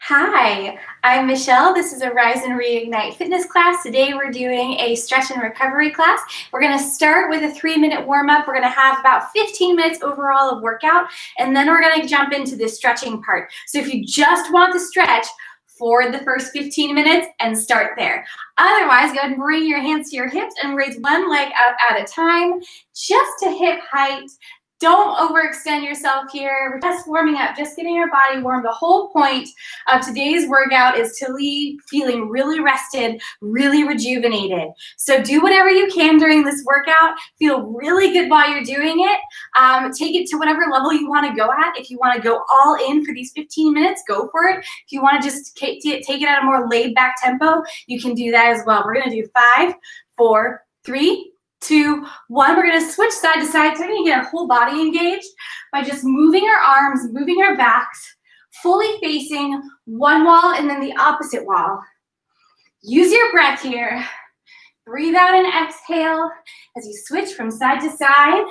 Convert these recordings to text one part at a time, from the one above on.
Hi, I'm Michelle. This is a Rise and Reignite fitness class. Today we're doing a stretch and recovery class. We're going to start with a 3-minute warm-up. We're going to have about 15 minutes overall of workout, and then we're going to jump into the stretching part. So if you just want to stretch for the first 15 minutes and start there. Otherwise, go ahead and bring your hands to your hips and raise one leg up at a time, just to hip height. Don't overextend yourself here. We're just warming up, just getting your body warm. The whole point of today's workout is to leave feeling really rested, really rejuvenated. So do whatever you can during this workout. Feel really good while you're doing it. Take it to whatever level you want to go at. If you want to go all in for these 15 minutes, go for it. If you want to just take it at a more laid back tempo, you can do that as well. We're going to do 5, 4, 3, 2, 1. We're going to switch side to side. So we're going to get our whole body engaged by just moving our arms, moving our backs, fully facing one wall and then the opposite wall. Use your breath here. Breathe out and exhale as you switch from side to side.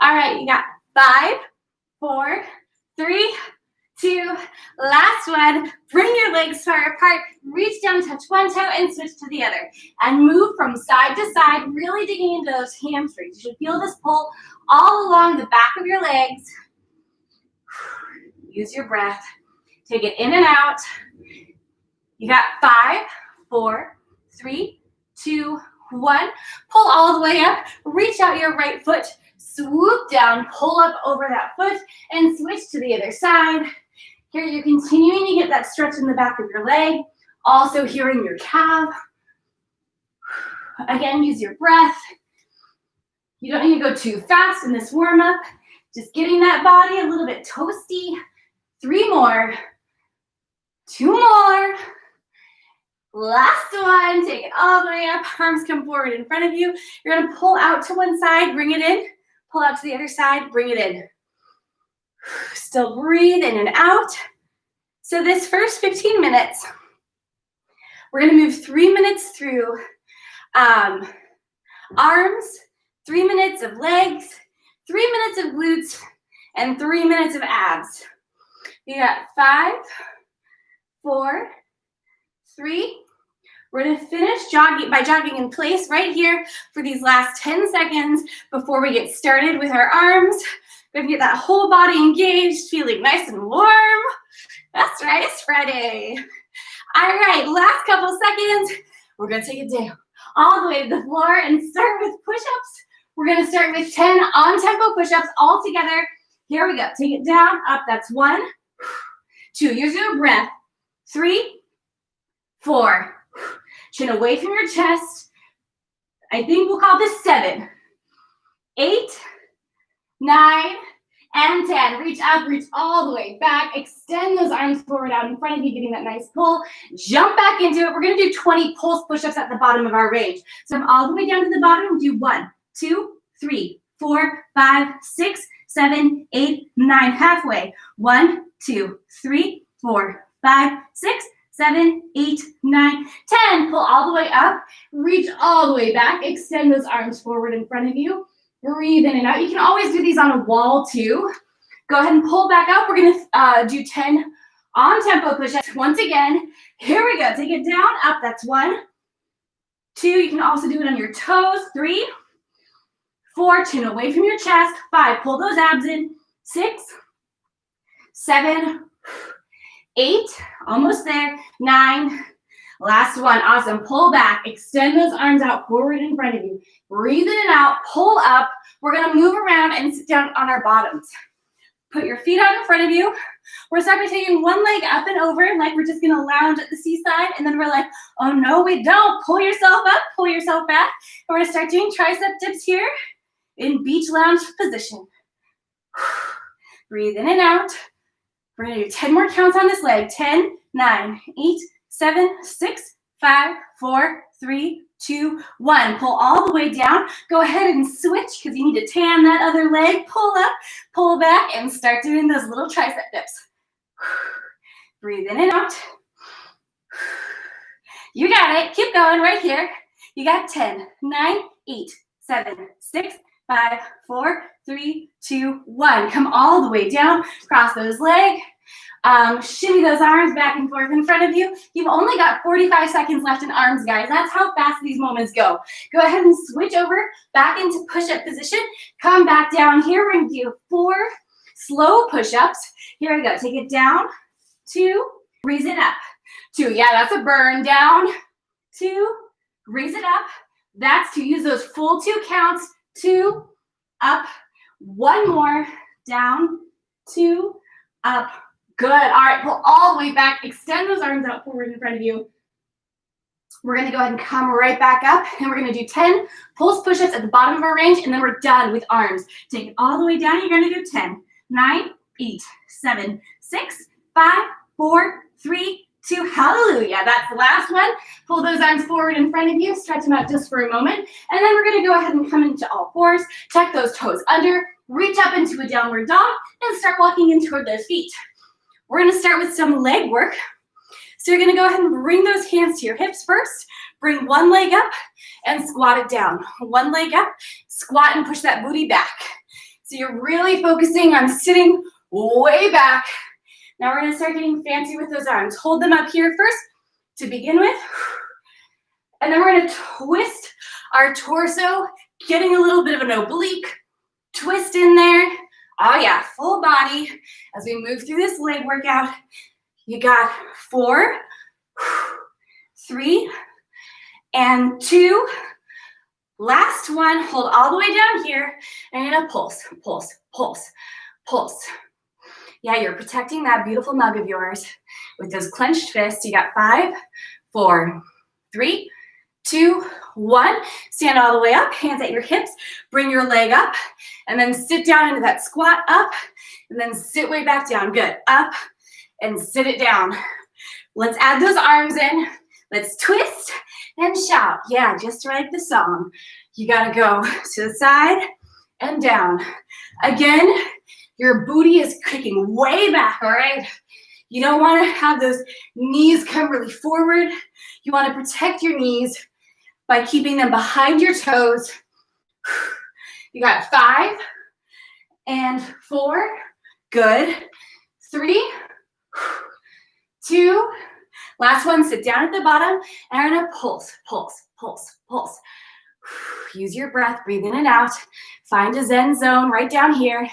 All right, you got 5, 4, 3, 2, last one. Bring your legs far apart, reach down, touch one toe, and switch to the other. And move from side to side, really digging into those hamstrings. You should feel this pull all along the back of your legs. Use your breath. Take it in and out. You got 5, 4, 3, 2, 1. Pull all the way up. Reach out your right foot. Swoop down, pull up over that foot, and switch to the other side. Here you're continuing to get that stretch in the back of your leg, also here in your calf. Again, use your breath. You don't need to go too fast in this warm-up. Just getting that body a little bit toasty. 3 more. 2 more. Last one. Take it all the way up. Arms come forward in front of you. You're going to pull out to one side, bring it in. Pull out to the other side, bring it in. Still breathe in and out. So this first 15 minutes, we're going to move 3 minutes through arms, 3 minutes of legs, 3 minutes of glutes, and 3 minutes of abs. You got 5, 4, 3. We're going to finish by jogging in place right here for these last 10 seconds before we get started with our arms. We're going to get that whole body engaged, feeling nice and warm. That's right, it's Friday. All right, last couple seconds. We're going to take it down all the way to the floor and start with push-ups. We're going to start with 10 on-tempo push-ups all together. Here we go. Take it down, up. That's 1, 2. Use your breath. 3, 4. Chin away from your chest. I think we'll call this 7, 8, 9, and 10. Reach up, reach all the way back. Extend those arms forward out in front of you, getting that nice pull. Jump back into it. We're going to do 20 pulse push-ups at the bottom of our range. So I'm all the way down to the bottom. Do 1, 2, 3, 4, 5, 6, 7, 8, 9. Halfway. 1, 2, 3, 4, 5, 6, 7, 8, 9, 10. Pull all the way up. Reach all the way back. Extend those arms forward in front of you. Breathe in and out. You can always do these on a wall too. Go ahead and pull back up. We're going to do 10 on-tempo push-ups. Once again, here we go. Take it down, up. That's 1, 2. You can also do it on your toes. 3, 4. Chin away from your chest. 5. Pull those abs in. 6, 7, 8. Almost there. 9. Last one. Awesome. Pull back. Extend those arms out forward in front of you. Breathe in and out. Pull up. We're going to move around and sit down on our bottoms. Put your feet out in front of you. We're starting by taking one leg up and over, like we're just going to lounge at the seaside. And then we're like, oh, no, we don't. Pull yourself up. Pull yourself back. And we're going to start doing tricep dips here in beach lounge position. Breathe in and out. We're going to do 10 more counts on this leg. 10, 9, 8, 7, 6, 5, 4, 3, 2, 1. Pull all the way down. Go ahead and switch because you need to tan that other leg. Pull up, pull back, and start doing those little tricep dips. Breathe in and out. You got it. Keep going right here. You got 10, 9, 8, 7, 6, 5, 4, 3, 2, 1. Come all the way down. Cross those legs. Shimmy those arms back and forth in front of you. You've only got 45 seconds left in arms, guys. That's how fast these moments go. Go ahead and switch over back into push-up position. Come back down here. We're going to do 4 slow push-ups. Here we go. Take it down. 2. Raise it up. 2. Yeah, that's a burn. Down. 2. Raise it up. That's to use those full 2 counts. 2. Up. 1 more. Down. 2. Up. Good. All right, pull all the way back. Extend those arms out forward in front of you. We're going to go ahead and come right back up, and we're going to do 10 pulse push-ups at the bottom of our range, and then we're done with arms. Take it all the way down. You're going to do 10, 9, 8, 7, 6, 5, 4, 3, 2. Hallelujah. That's the last one. Pull those arms forward in front of you. Stretch them out just for a moment, and then we're going to go ahead and come into all fours. Tuck those toes under. Reach up into a downward dog, and start walking in toward those feet. We're going to start with some leg work. So you're going to go ahead and bring those hands to your hips first. Bring one leg up and squat it down. One leg up, squat and push that booty back. So you're really focusing on sitting way back. Now we're going to start getting fancy with those arms. Hold them up here first to begin with. And then we're going to twist our torso, getting a little bit of an oblique. Twist in there. Oh yeah, full body as we move through this leg workout. You got 4, 3, and 2. Last one, hold all the way down here, and you're gonna pulse, pulse, pulse, pulse. Yeah, you're protecting that beautiful mug of yours with those clenched fists. You got 5, 4, 3, 2, 1. Stand all the way up, hands at your hips. Bring your leg up, and then sit down into that squat up, and then sit way back down. Good. Up, and sit it down. Let's add those arms in. Let's twist and shout. Yeah, just like the song. You gotta go to the side and down. Again, your booty is kicking way back, all right? You don't wanna have those knees come really forward. You wanna protect your knees by keeping them behind your toes. You got 5 and 4. Good. 3, 2. Last one, sit down at the bottom, and we're gonna pulse, pulse, pulse, pulse. Use your breath, breathe in and out. Find a Zen zone right down here.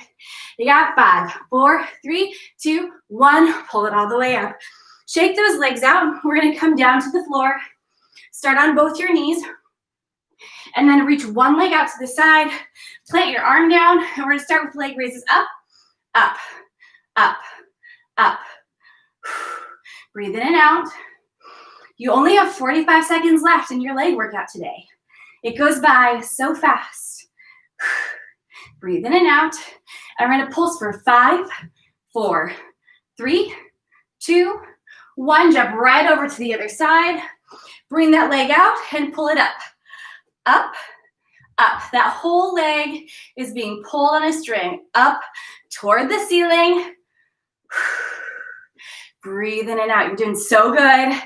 You got 5, 4, 3, 2, 1. Pull it all the way up. Shake those legs out. We're gonna come down to the floor. Start on both your knees. And then reach one leg out to the side. Plant your arm down. And we're gonna start with leg raises up, up, up, up. Breathe in and out. You only have 45 seconds left in your leg workout today. It goes by so fast. Breathe in and out. And we're gonna pulse for 5, 4, 3, 2, 1. Jump right over to the other side. Bring that leg out and pull it up. Up, up. That whole leg is being pulled on a string. Up toward the ceiling. Breathe in and out. You're doing so good.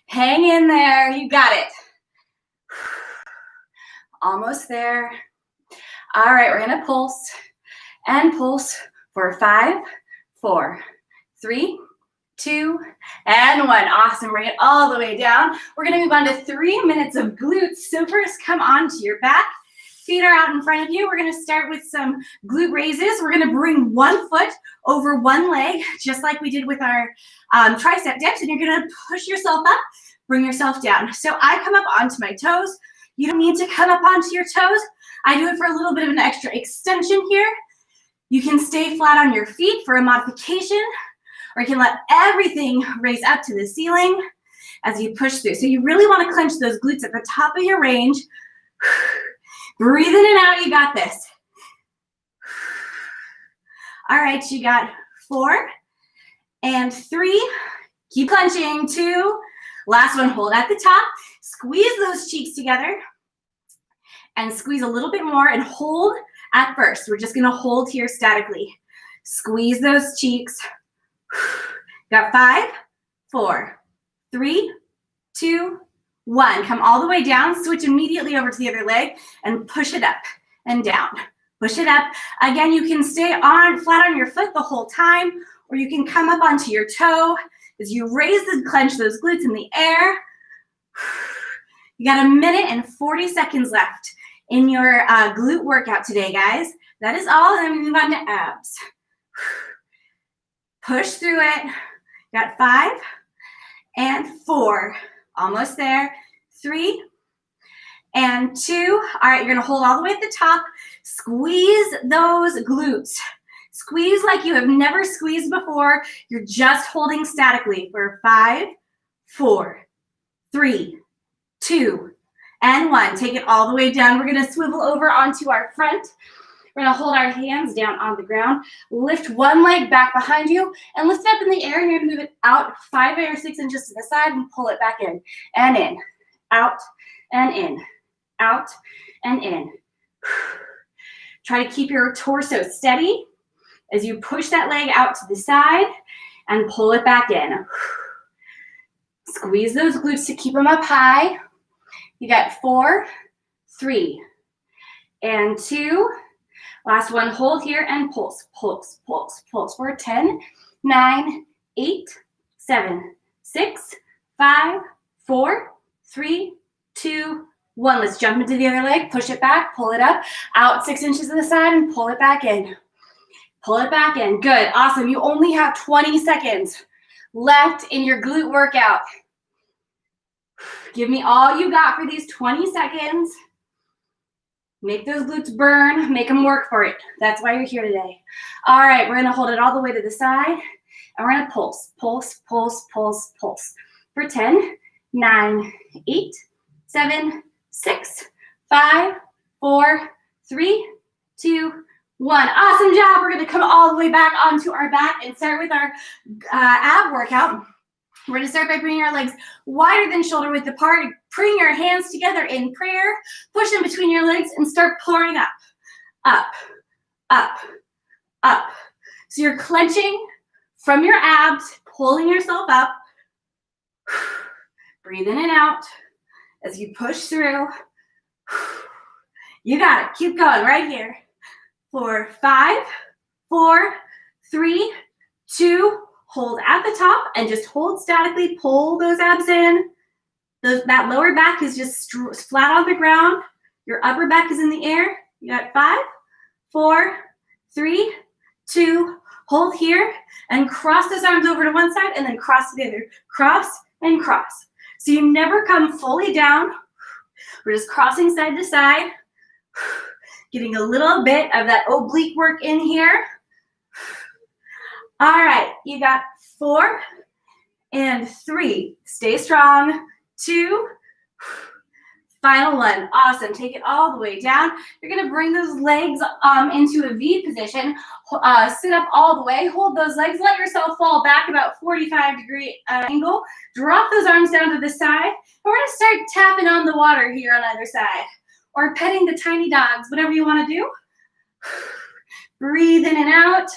Hang in there. You got it. Almost there. All right, we're gonna pulse and pulse for 5, 4, 3, 2, and 1. Awesome. Bring it all the way down. We're gonna move on to 3 minutes of glutes. So first, come onto your back. Feet are out in front of you. We're gonna start with some glute raises. We're gonna bring one foot over one leg, just like we did with our tricep dips, and you're gonna push yourself up, bring yourself down. So I come up onto my toes. You don't need to come up onto your toes. I do it for a little bit of an extra extension here. You can stay flat on your feet for a modification, or you can let everything raise up to the ceiling as you push through. So you really wanna clench those glutes at the top of your range. Breathe in and out, you got this. All right, you got 4 and 3. Keep clenching. 2. Last one, hold at the top. Squeeze those cheeks together and squeeze a little bit more and hold at first. We're just gonna hold here statically. Squeeze those cheeks. Got 5, 4, 3, 2, 1. Come all the way down, switch immediately over to the other leg and push it up and down. Push it up. Again, you can stay on flat on your foot the whole time, or you can come up onto your toe as you raise and clench those glutes in the air. You got 1 minute and 40 seconds left in your glute workout today, guys. That is all, and then we move on to abs. Push through it. Got 5 and 4. Almost there. 3 and 2. All right, you're gonna hold all the way at the top. Squeeze those glutes. Squeeze like you have never squeezed before. You're just holding statically for 5, 4, 3, 2, and 1. Take it all the way down. We're gonna swivel over onto our front. We're gonna hold our hands down on the ground. Lift one leg back behind you and lift it up in the air, and you're gonna move it out 5 or 6 inches to the side and pull it back in and in, out and in, out and in. Try to keep your torso steady as you push that leg out to the side and pull it back in. Squeeze those glutes to keep them up high. You got 4, 3, and 2. Last one, hold here and pulse, pulse, pulse, pulse for 10, 9, 8, 7, 6, 5, 4, 3, 2, 1. Let's jump into the other leg, push it back, pull it up, out 6 inches to the side and pull it back in. Pull it back in. Good. Awesome. You only have 20 seconds left in your glute workout. Give me all you got for these 20 seconds. Make those glutes burn. Make them work for it. That's why you're here today. All right. We're going to hold it all the way to the side. And we're going to pulse, pulse, pulse, pulse, pulse. For 10, 9, 8, 7, 6, 5, 4, 3, 2, 1. Awesome job. We're going to come all the way back onto our back and start with our ab workout. We're going to start by bringing our legs wider than shoulder width apart. Bring your hands together in prayer. Push them between your legs and start pouring up, up, up, up. So you're clenching from your abs, pulling yourself up. Breathe in and out as you push through. You got it. Keep going right here. For 5, 4, 3, 2, hold at the top and just hold statically. Pull those abs in. That lower back is just flat on the ground. Your upper back is in the air. You got 5, 4, 3, 2, hold here and cross those arms over to one side and then cross to the other. Cross and cross. So you never come fully down. We're just crossing side to side. Getting a little bit of that oblique work in here. All right, you got 4 and 3. Stay strong. 2. Final one. Awesome. Take it all the way down. You're going to bring those legs into a V position. Sit up all the way. Hold those legs. Let yourself fall back about 45-degree angle. Drop those arms down to the side. And we're going to start tapping on the water here on either side. Or petting the tiny dogs, whatever you want to do. Breathe in and out.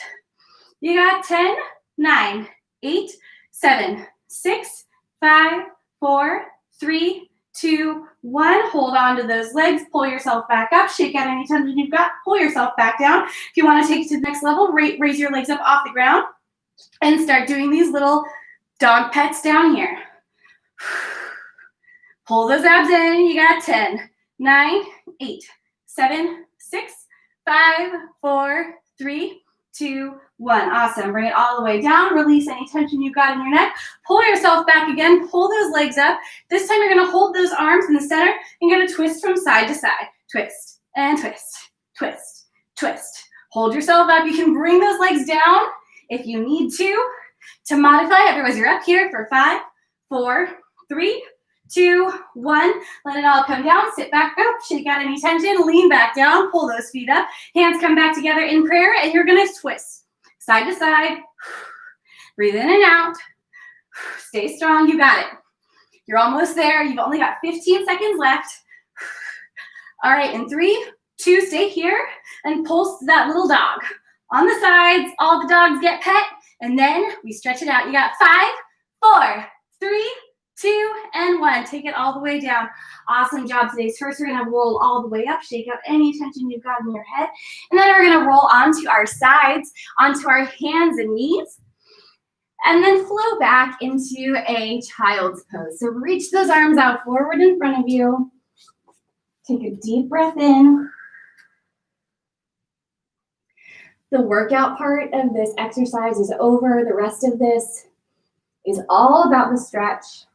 You got 10, 9, 8, 7, 6, 5, 4, 3, 2, 1. Hold on to those legs. Pull yourself back up. Shake out any tension you've got. Pull yourself back down. If you want to take it to the next level, raise your legs up off the ground and start doing these little dog pets down here. Pull those abs in. You got 10, 9, 8, 7, 6, 5, 4, 3, 2, 1. Awesome. Bring it all the way down. Release any tension you've got in your neck. Pull yourself back again. Pull those legs up. This time you're going to hold those arms in the center. You're going to twist from side to side. Twist and twist, twist, twist. Hold yourself up. You can bring those legs down if you need to modify. Otherwise, you're up here for 5, 4, 3, 2, 1. Let it all come down. Sit back up. Shake out any tension. Lean back down. Pull those feet up. Hands come back together in prayer, and you're going to twist side to side. Breathe in and out. Stay strong. You got it. You're almost there. You've only got 15 seconds left. All right, in 3, 2, stay here and pulse that little dog. On the sides, all the dogs get pet, and then we stretch it out. You got 5, 4, 3, 2, and 1. Take it all the way down. Awesome job today. First, we're going to roll all the way up. Shake out any tension you've got in your head. And then we're going to roll onto our sides, onto our hands and knees. And then flow back into a child's pose. So reach those arms out forward in front of you. Take a deep breath in. The workout part of this exercise is over. The rest of this is all about the stretch.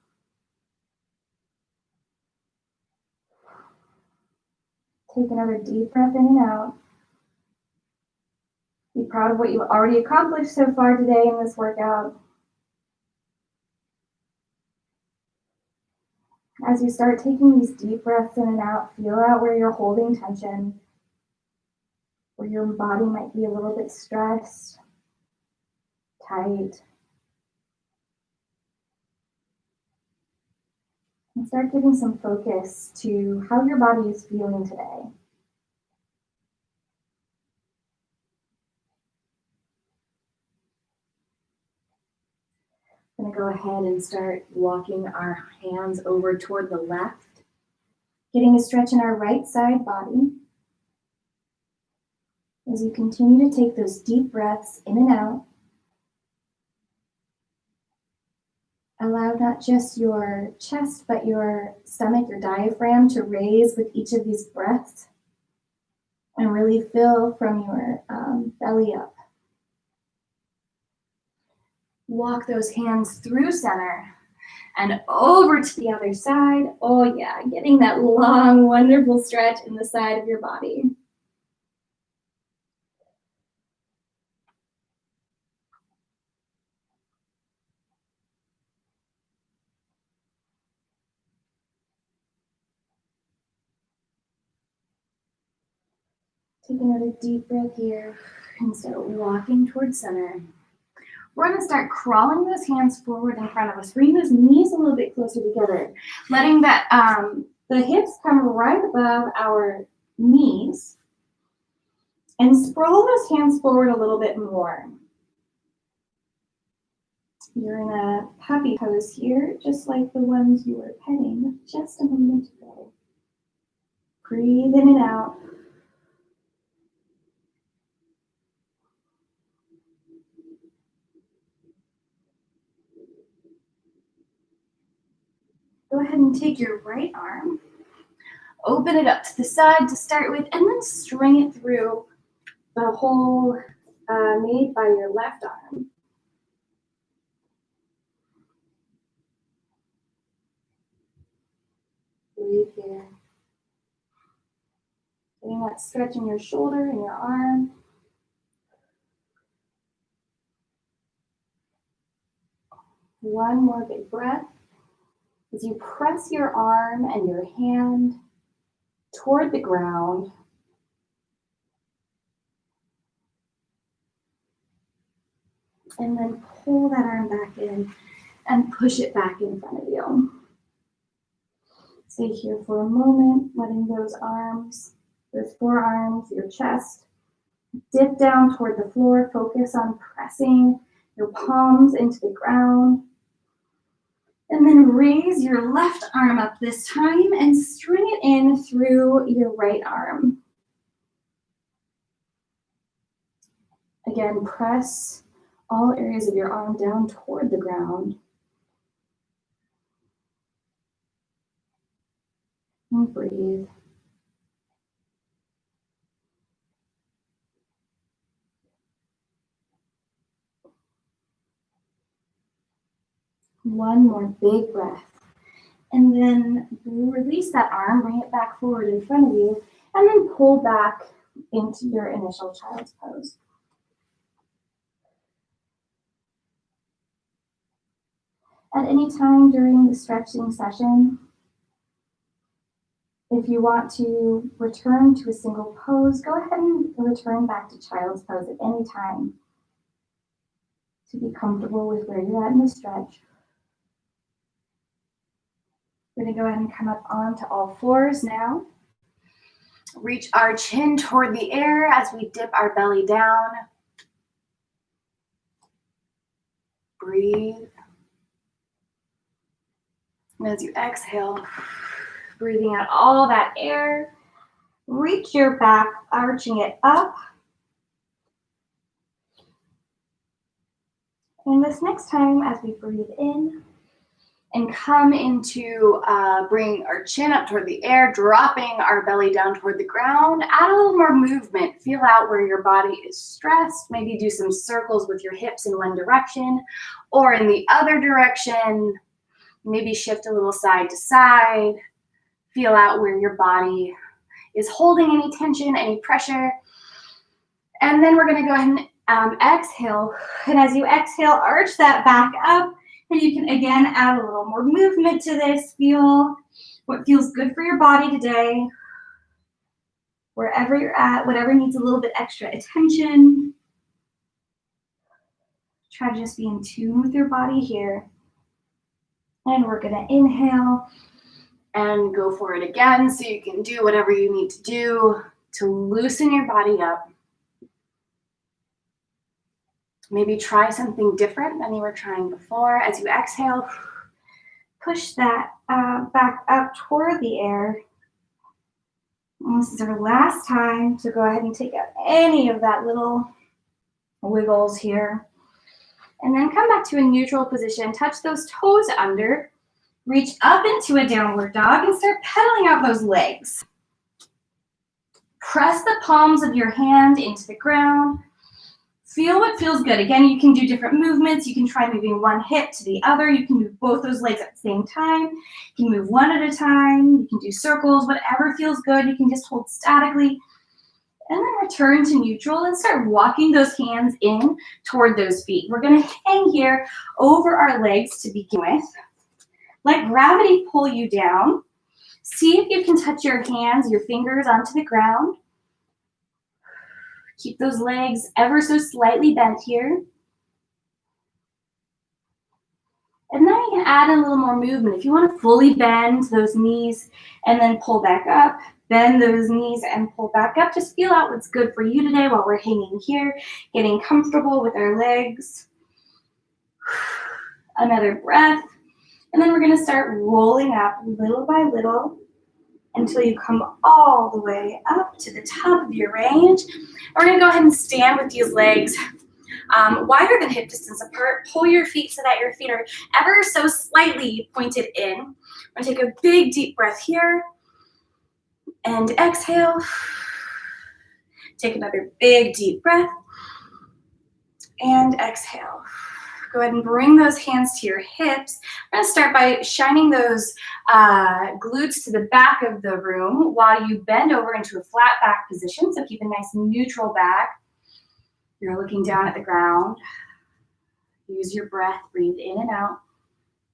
Take another deep breath in and out. Be proud of what you've already accomplished so far today in this workout. As you start taking these deep breaths in and out, feel out where you're holding tension, where your body might be a little bit stressed, tight. And start giving some focus to how your body is feeling today. I'm going to go ahead and start walking our hands over toward the left, getting a stretch in our right side body. As you continue to take those deep breaths in and out, allow not just your chest, but your stomach, your diaphragm to raise with each of these breaths and really fill from your belly up. Walk those hands through center and over to the other side. Oh yeah, getting that long, wonderful stretch in the side of your body. Take another deep breath here and start walking towards center. We're going to start crawling those hands forward in front of us. Bring those knees a little bit closer together, letting that the hips come right above our knees, and sprawl those hands forward a little bit more. You're in a puppy pose here, just like the ones you were petting just a moment ago. Breathe in and out. Go ahead and take your right arm, open it up to the side to start with, and then string it through the hole made by your left arm. Breathe here. Getting that stretch in your shoulder and your arm. One more big breath. As you press your arm and your hand toward the ground, and then pull that arm back in and push it back in front of you. Stay here for a moment, letting those arms, those forearms, your chest, dip down toward the floor. Focus on pressing your palms into the ground. And then raise your left arm up this time and string it in through your right arm. Again, press all areas of your arm down toward the ground. And breathe. One more big breath. And then release that arm, bring it back forward in front of you, and then pull back into your initial child's pose. At any time during the stretching session, if you want to return to a single pose, go ahead and return back to child's pose at any time to be comfortable with where you're at in the stretch. We're going to go ahead and come up onto all fours now. Reach our chin toward the air as we dip our belly down. Breathe. And as you exhale, breathing out all that air, reach your back, arching it up. And this next time, as we breathe in and come into bring our chin up toward the air, dropping our belly down toward the ground, add a little more movement. Feel out where your body is stressed. Maybe do some circles with your hips in one direction or in the other direction. Maybe shift a little side to side. Feel out where your body is holding any tension, any pressure. And then we're gonna go ahead and exhale. And as you exhale, arch that back up. And you can, again, add a little more movement to this. Feel what feels good for your body today. Wherever you're at, whatever needs a little bit extra attention. Try to just be in tune with your body here. And we're gonna inhale and go for it again, so you can do whatever you need to do to loosen your body up. Maybe try something different than you were trying before. As you exhale, push that back up toward the air. And this is our last time to go ahead and take out any of that little wiggles here. And then come back to a neutral position. Touch those toes under. Reach up into a downward dog and start pedaling out those legs. Press the palms of your hand into the ground. Feel what feels good. Again, you can do different movements. You can try moving one hip to the other. You can move both those legs at the same time. You can move one at a time. You can do circles, whatever feels good. You can just hold statically. And then return to neutral and start walking those hands in toward those feet. We're gonna hang here over our legs to begin with. Let gravity pull you down. See if you can touch your hands, your fingers onto the ground. Keep those legs ever so slightly bent here. And now you can add a little more movement. If you want to fully bend those knees and then pull back up, bend those knees and pull back up. Just feel out what's good for you today while we're hanging here, getting comfortable with our legs. Another breath. And then we're going to start rolling up little by little until you come all the way up to the top of your range. We're going to go ahead and stand with these legs wider than hip distance apart. Pull your feet so that your feet are ever so slightly pointed in. I'm going to take a big deep breath here and exhale. Take another big deep breath and exhale. Go ahead and bring those hands to your hips. I'm going to start by shining those glutes to the back of the room while you bend over into a flat back position. So keep a nice neutral back. You're looking down at the ground. Use your breath, breathe in and out.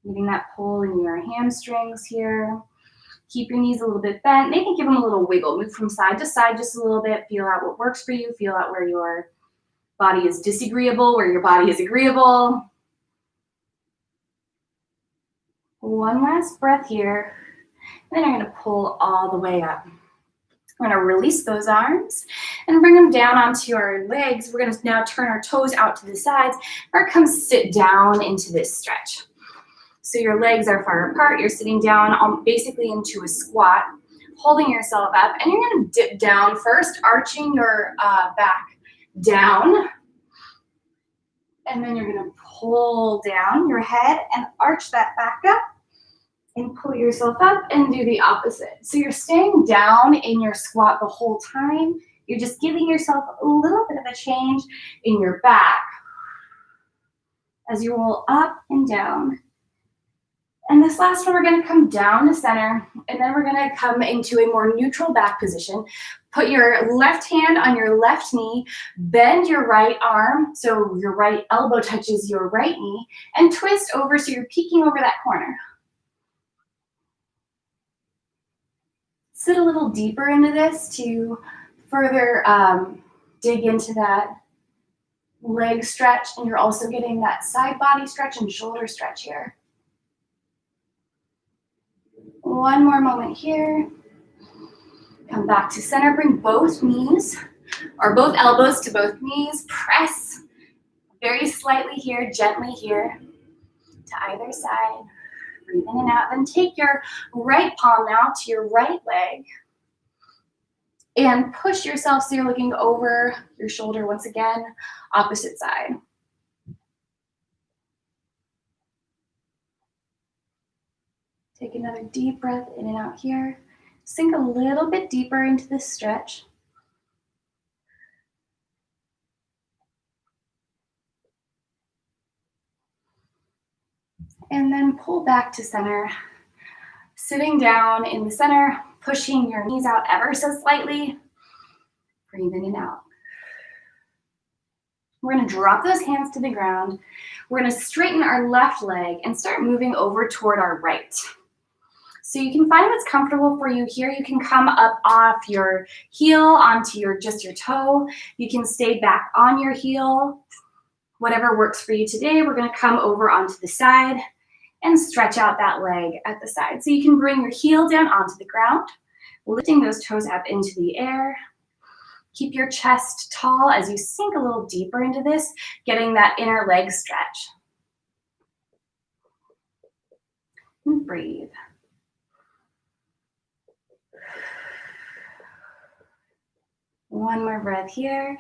Getting that pull in your hamstrings here. Keep your knees a little bit bent. Maybe give them a little wiggle. Move from side to side just a little bit. Feel out what works for you. Feel out where your body is disagreeable, where your body is agreeable. One last breath here. And then you're going to pull all the way up. We're going to release those arms and bring them down onto our legs. We're going to now turn our toes out to the sides or come sit down into this stretch. So your legs are far apart. You're sitting down basically into a squat, holding yourself up. And you're going to dip down first, arching your back down. And then you're going to pull down your head and arch that back up and pull yourself up and do the opposite. So you're staying down in your squat the whole time. You're just giving yourself a little bit of a change in your back as you roll up and down. And this last one, we're going to come down to center, and then we're going to come into a more neutral back position. Put your left hand on your left knee, bend your right arm so your right elbow touches your right knee, and twist over so you're peeking over that corner. Sit a little deeper into this to further dig into that leg stretch, and you're also getting that side body stretch and shoulder stretch here. One more moment here. Come back to center. Bring both knees or both elbows to both knees. Press very slightly here, gently here to either side. Breathe in and out. Then take your right palm now to your right leg and push yourself so you're looking over your shoulder once again, opposite side. Take another deep breath in and out here. Sink a little bit deeper into this stretch. And then pull back to center. Sitting down in the center, pushing your knees out ever so slightly. Breathe in and out. We're going to drop those hands to the ground. We're going to straighten our left leg and start moving over toward our right. So you can find what's comfortable for you here. You can come up off your heel onto just your toe. You can stay back on your heel. Whatever works for you today, we're going to come over onto the side and stretch out that leg at the side. So you can bring your heel down onto the ground, lifting those toes up into the air. Keep your chest tall as you sink a little deeper into this, getting that inner leg stretch. And breathe. One more breath here. And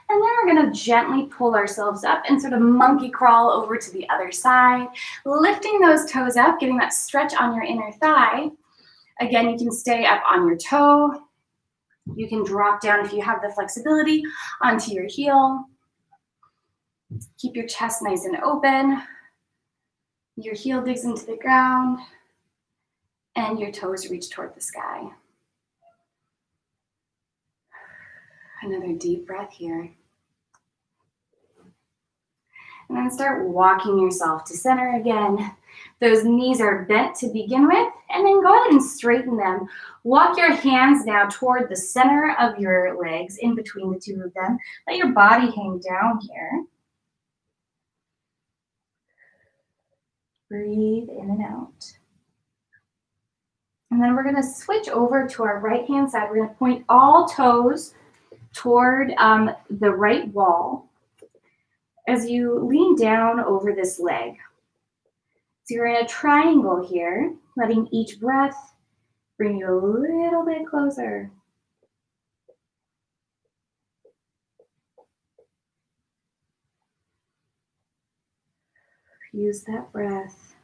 then we're going to gently pull ourselves up and sort of monkey crawl over to the other side, lifting those toes up, getting that stretch on your inner thigh. Again, you can stay up on your toe. You can drop down if you have the flexibility onto your heel. Keep your chest nice and open. Your heel digs into the ground and your toes reach toward the sky. Another deep breath here. And then start walking yourself to center again. Those knees are bent to begin with, and then go ahead and straighten them. Walk your hands now toward the center of your legs, in between the two of them. Let your body hang down here. Breathe in and out. And then we're going to switch over to our right-hand side. We're going to point all toes toward the right wall as you lean down over this leg. So you're in a triangle here, letting each breath bring you a little bit closer. Use that breath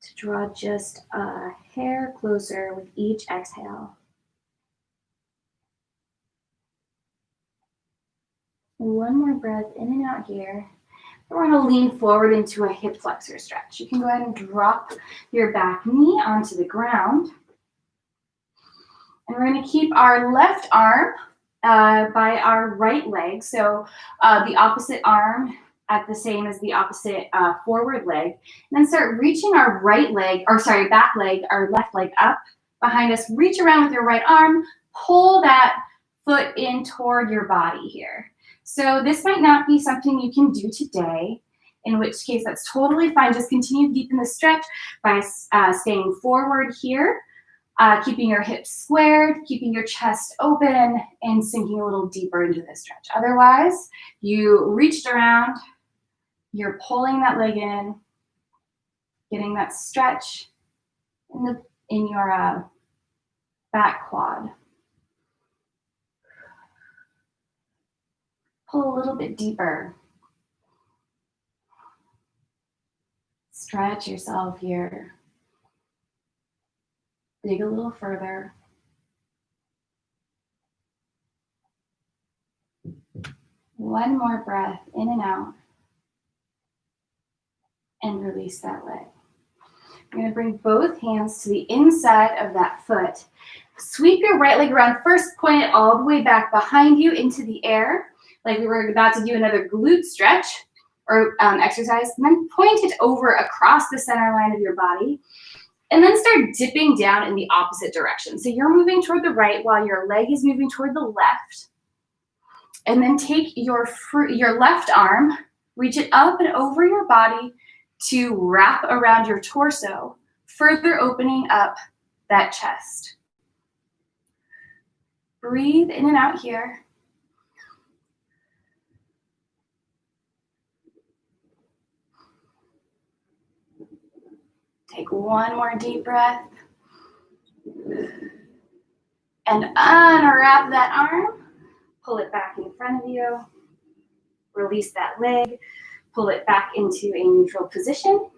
to draw just a hair closer with each exhale. One more breath in and out here. We're going to lean forward into a hip flexor stretch. You can go ahead and drop your back knee onto the ground. And we're going to keep our left arm by our right leg. So the opposite arm at the same as the opposite forward leg. And then start reaching our back leg, our left leg up behind us. Reach around with your right arm. Pull that foot in toward your body here. So this might not be something you can do today, in which case that's totally fine. Just continue deep in the stretch by staying forward here, keeping your hips squared, keeping your chest open, and sinking a little deeper into the stretch. Otherwise, you reached around, you're pulling that leg in, getting that stretch in your back quad. Pull a little bit deeper. Stretch yourself here. Dig a little further. One more breath in and out. And release that leg. You're going to bring both hands to the inside of that foot. Sweep your right leg around. First, point it all the way back behind you into the air, like we were about to do another glute stretch or exercise. And then point it over across the center line of your body. And then start dipping down in the opposite direction. So you're moving toward the right while your leg is moving toward the left. And then take your left arm, reach it up and over your body to wrap around your torso, further opening up that chest. Breathe in and out here. Take one more deep breath. And unwrap that arm. Pull it back in front of you. Release that leg. Pull it back into a neutral position.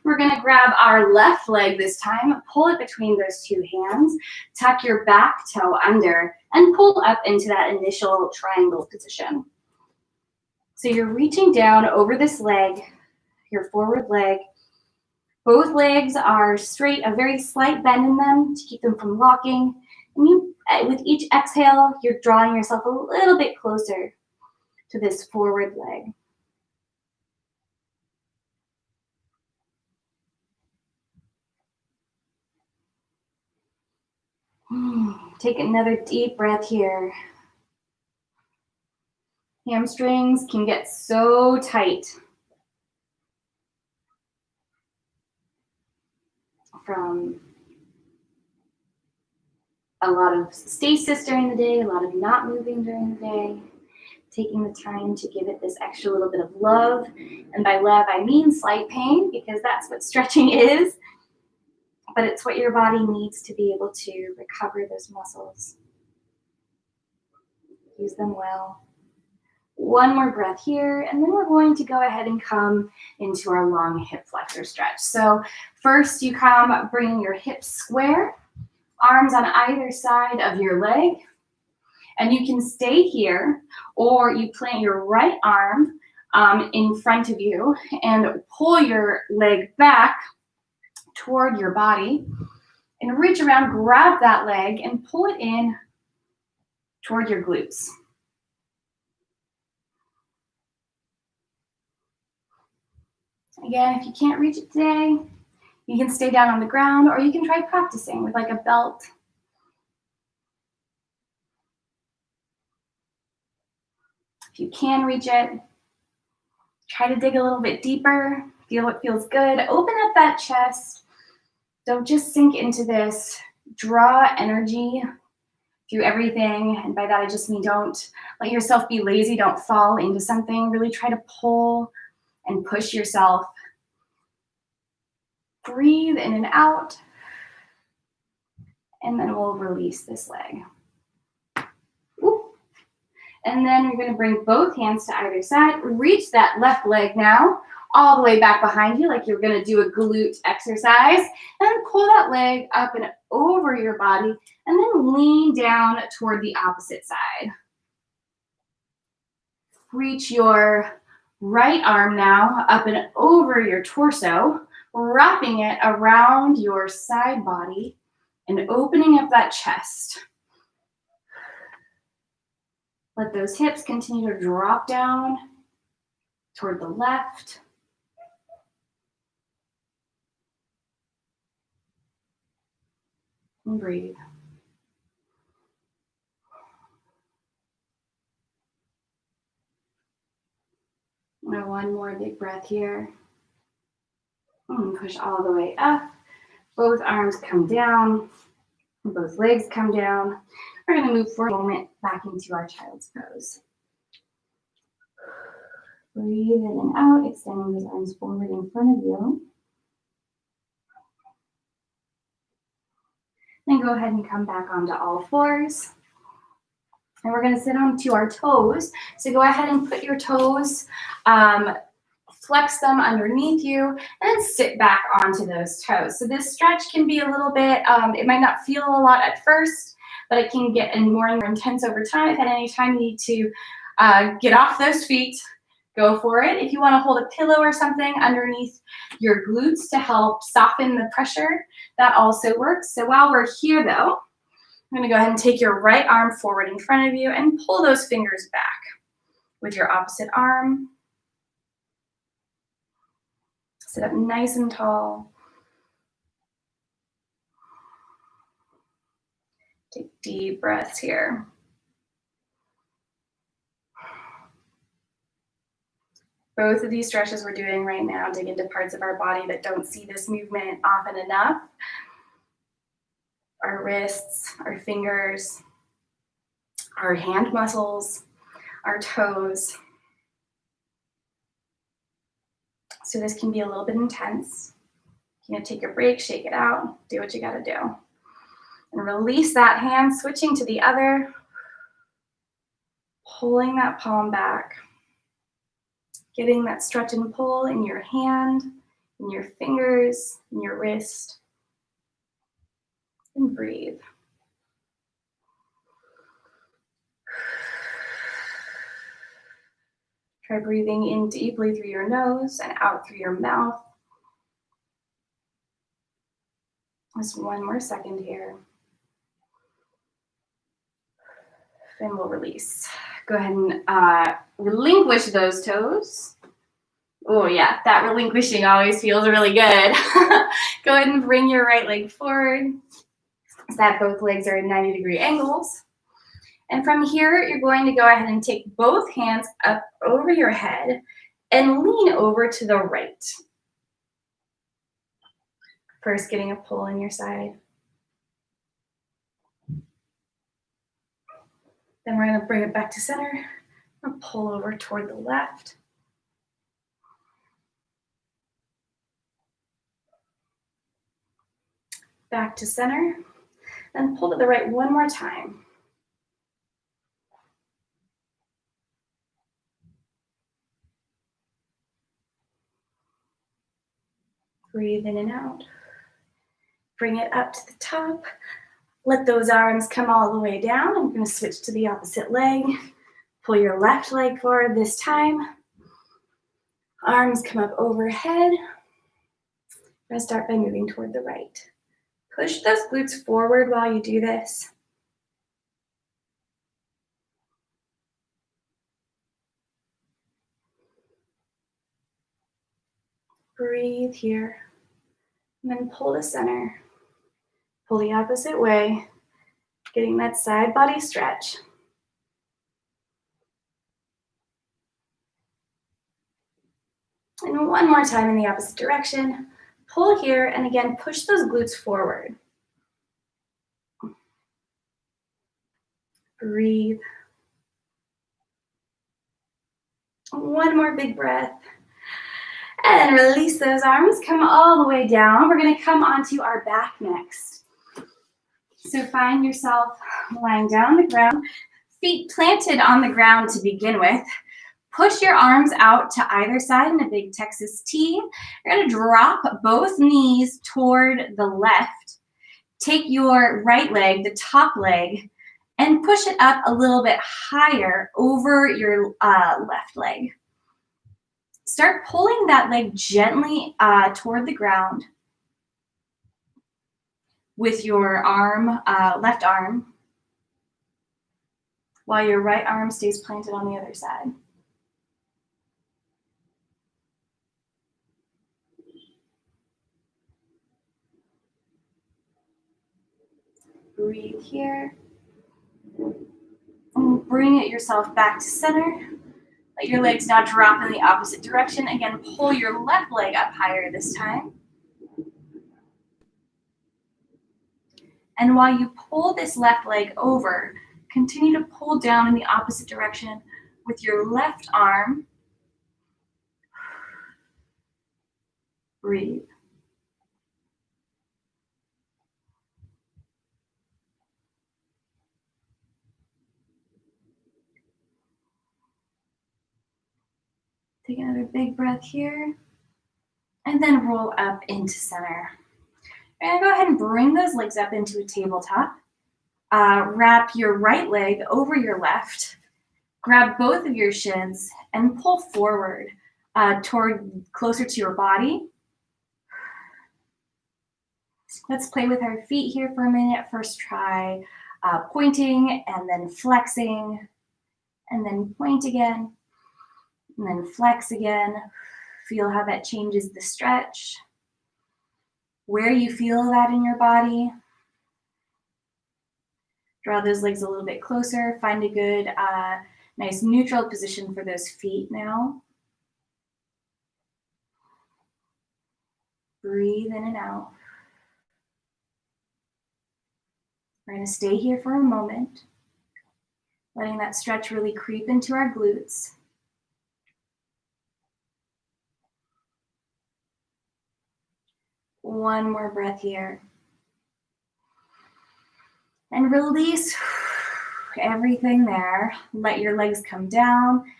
We're gonna grab our left leg this time, pull it between those two hands, tuck your back toe under, and pull up into that initial triangle position. So you're reaching down over this leg, your forward leg. Both legs are straight, a very slight bend in them to keep them from locking. And you, with each exhale, you're drawing yourself a little bit closer to this forward leg. Take another deep breath here. Hamstrings can get so tight from a lot of stasis during the day, a lot of not moving during the day, taking the time to give it this extra little bit of love. And by love, I mean slight pain, because that's what stretching is. But it's what your body needs to be able to recover those muscles. Use them well. One more breath here, and then we're going to go ahead and come into our long hip flexor stretch. So first you come bringing your hips square, arms on either side of your leg, and you can stay here, or you plant your right arm in front of you and pull your leg back toward your body and reach around, grab that leg and pull it in toward your glutes. Again, if you can't reach it today, you can stay down on the ground, or you can try practicing with like a belt. If you can reach it, try to dig a little bit deeper, feel what feels good. Open up that chest. Don't just sink into this. Draw energy through everything. And by that, I just mean don't let yourself be lazy. Don't fall into something. Really try to pull and push yourself. Breathe in and out. And then we'll release this leg. Ooh. And then you're going to bring both hands to either side. Reach that left leg now all the way back behind you, like you're going to do a glute exercise. And pull that leg up and over your body, and then lean down toward the opposite side. Reach your right arm now up and over your torso, wrapping it around your side body and opening up that chest. Let those hips continue to drop down toward the left. And breathe. Now one more big breath here. And push all the way up. Both arms come down. Both legs come down. We're going to move for a moment back into our child's pose. Breathe in and out, extending those arms forward in front of you. Then go ahead and come back onto all fours. And we're going to sit onto our toes. So go ahead and put your toes, flex them underneath you, and sit back onto those toes. So this stretch can be a little bit, it might not feel a lot at first, but it can get more and more intense over time. If at any time you need to get off those feet, go for it. If you want to hold a pillow or something underneath your glutes to help soften the pressure, that also works. So while we're here though, I'm going to go ahead and take your right arm forward in front of you and pull those fingers back with your opposite arm. Sit up nice and tall. Take deep breaths here. Both of these stretches we're doing right now dig into parts of our body that don't see this movement often enough. Our wrists, our fingers, our hand muscles, our toes. So this can be a little bit intense. You know, take a break, shake it out, do what you gotta do. And release that hand, switching to the other, pulling that palm back. Getting that stretch and pull in your hand, in your fingers, in your wrist. And breathe. Try breathing in deeply through your nose and out through your mouth. Just one more second here. Then we'll release. Go ahead and relinquish those toes. Oh yeah, that relinquishing always feels really good. Go ahead and bring your right leg forward so that both legs are at 90-degree angles. And from here, you're going to go ahead and take both hands up over your head and lean over to the right. First, getting a pull in your side. Then we're going to bring it back to center and pull over toward the left. Back to center. Then pull to the right one more time. Breathe in and out. Bring it up to the top. Let those arms come all the way down. I'm going to switch to the opposite leg. Pull your left leg forward this time. Arms come up overhead. I'm going to start by moving toward the right. Push those glutes forward while you do this. Breathe here. And then pull to center. Pull the opposite way, getting that side body stretch. And one more time in the opposite direction. Pull here, and again, push those glutes forward. Breathe. One more big breath. And release those arms, come all the way down. We're gonna come onto our back next. So find yourself lying down on the ground, feet planted on the ground to begin with. Push your arms out to either side in a big Texas T. You're gonna drop both knees toward the left. Take your right leg, the top leg, and push it up a little bit higher over your left leg. Start pulling that leg gently toward the ground with your arm, left arm, while your right arm stays planted on the other side. Breathe here. And bring it yourself back to center. Let your legs now drop in the opposite direction. Again, pull your left leg up higher this time. And while you pull this left leg over, continue to pull down in the opposite direction with your left arm. Breathe. Take another big breath here. And then roll up into center. And go ahead and bring those legs up into a tabletop. Wrap your right leg over your left. Grab both of your shins and pull forward toward closer to your body. Let's play with our feet here for a minute. First try pointing and then flexing, and then point again, and then flex again. Feel how that changes the stretch. Where you feel that in your body. Draw those legs a little bit closer. Find a good, nice neutral position for those feet now. Breathe in and out. We're going to stay here for a moment, letting that stretch really creep into our glutes. One more breath here. And release everything there. Let your legs come down.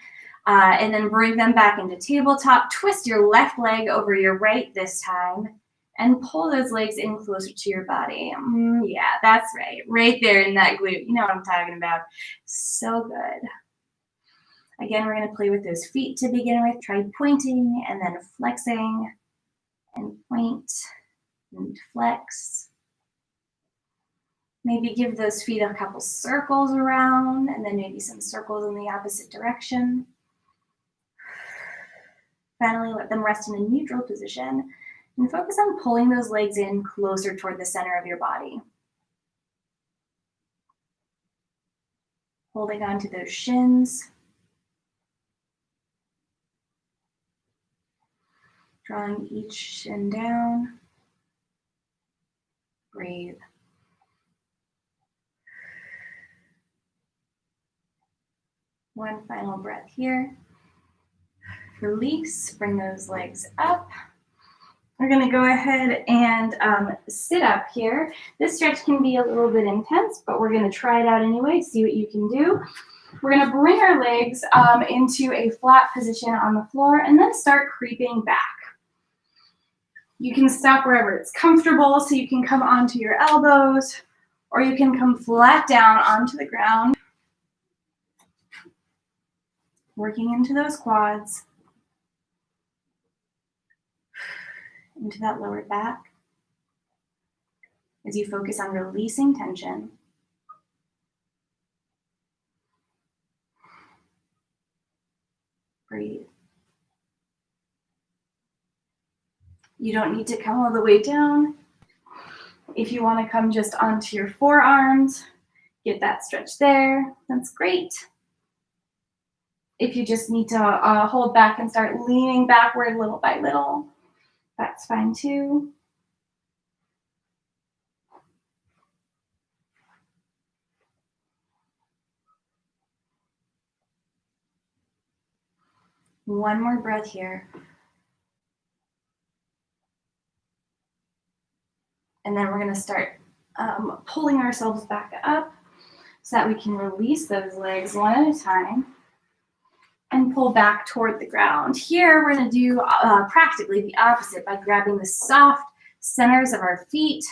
And then bring them back into tabletop. Twist your left leg over your right this time and pull those legs in closer to your body. Yeah, that's right. Right there in that glute. You know what I'm talking about. So good. Again, we're going to play with those feet to begin with. Try pointing and then flexing and point and flex. Maybe give those feet a couple circles around and then maybe some circles in the opposite direction. Finally, let them rest in a neutral position and focus on pulling those legs in closer toward the center of your body. Holding on to those shins. Drawing each shin down. Breathe. One final breath here. Release, bring those legs up. We're gonna go ahead and sit up here. This stretch can be a little bit intense, but we're gonna try it out anyway, see what you can do. We're gonna bring our legs into a flat position on the floor and then start creeping back. You can stop wherever it's comfortable, so you can come onto your elbows, or you can come flat down onto the ground, working into those quads, into that lower back, as you focus on releasing tension. Breathe. You don't need to come all the way down. If you want to come just onto your forearms, get that stretch there, that's great. If you just need to hold back and start leaning backward little by little, that's fine too. One more breath here. And then we're going to start pulling ourselves back up so that we can release those legs one at a time and pull back toward the ground. Here, we're going to do practically the opposite by grabbing the soft centers of our feet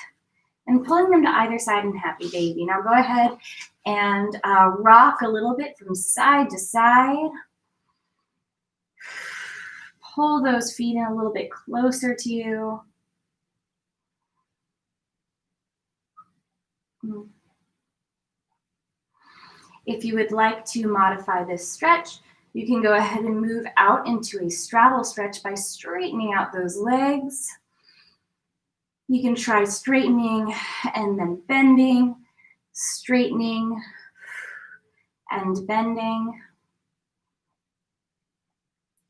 and pulling them to either side in Happy Baby. Now go ahead and rock a little bit from side to side. Pull those feet in a little bit closer to you. If you would like to modify this stretch, you can go ahead and move out into a straddle stretch by straightening out those legs. You can try straightening and then bending, straightening and bending.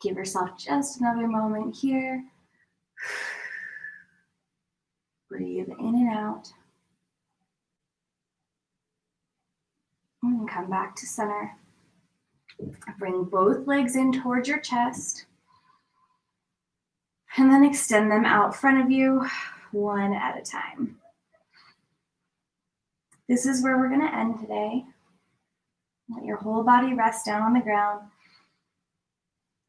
Give yourself just another moment here. Breathe in and out. And come back to center. Bring both legs in towards your chest. And then extend them out front of you, one at a time. This is where we're going to end today. Let your whole body rest down on the ground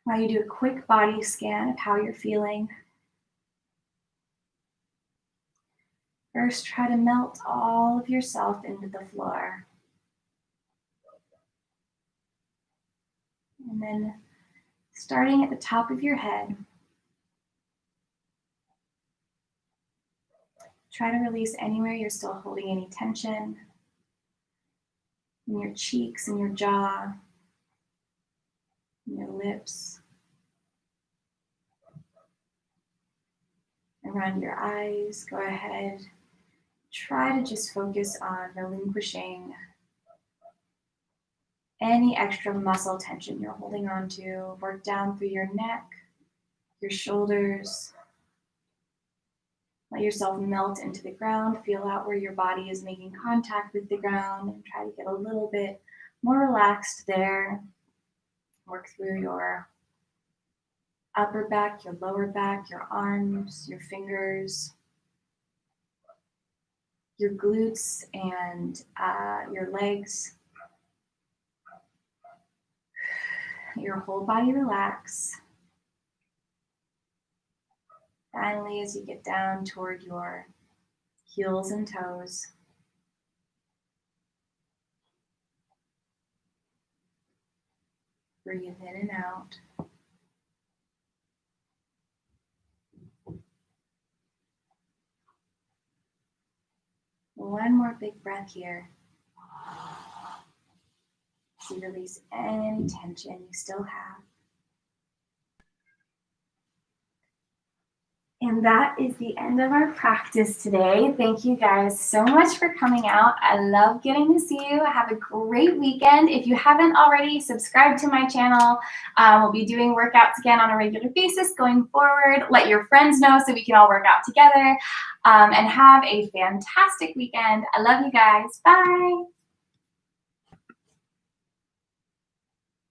while you do a quick body scan of how you're feeling. First, try to melt all of yourself into the floor. And then, starting at the top of your head, try to release anywhere you're still holding any tension in your cheeks and your jaw, in your lips, around your eyes. Go ahead. Try to just focus on relinquishing any extra muscle tension you're holding on to. Work down through your neck, your shoulders. Let yourself melt into the ground. Feel out where your body is making contact with the ground and try to get a little bit more relaxed there. Work through your upper back, your lower back, your arms, your fingers, your glutes and your legs. Let your whole body relax. Finally, as you get down toward your heels and toes, breathe in and out. One more big breath here. So you release any tension you still have. And that is the end of our practice today. Thank you guys so much for coming out. I love getting to see you. Have a great weekend. If you haven't already, subscribe to my channel. We'll be doing workouts again on a regular basis going forward. Let your friends know so we can all work out together. And have a fantastic weekend. I love you guys. Bye.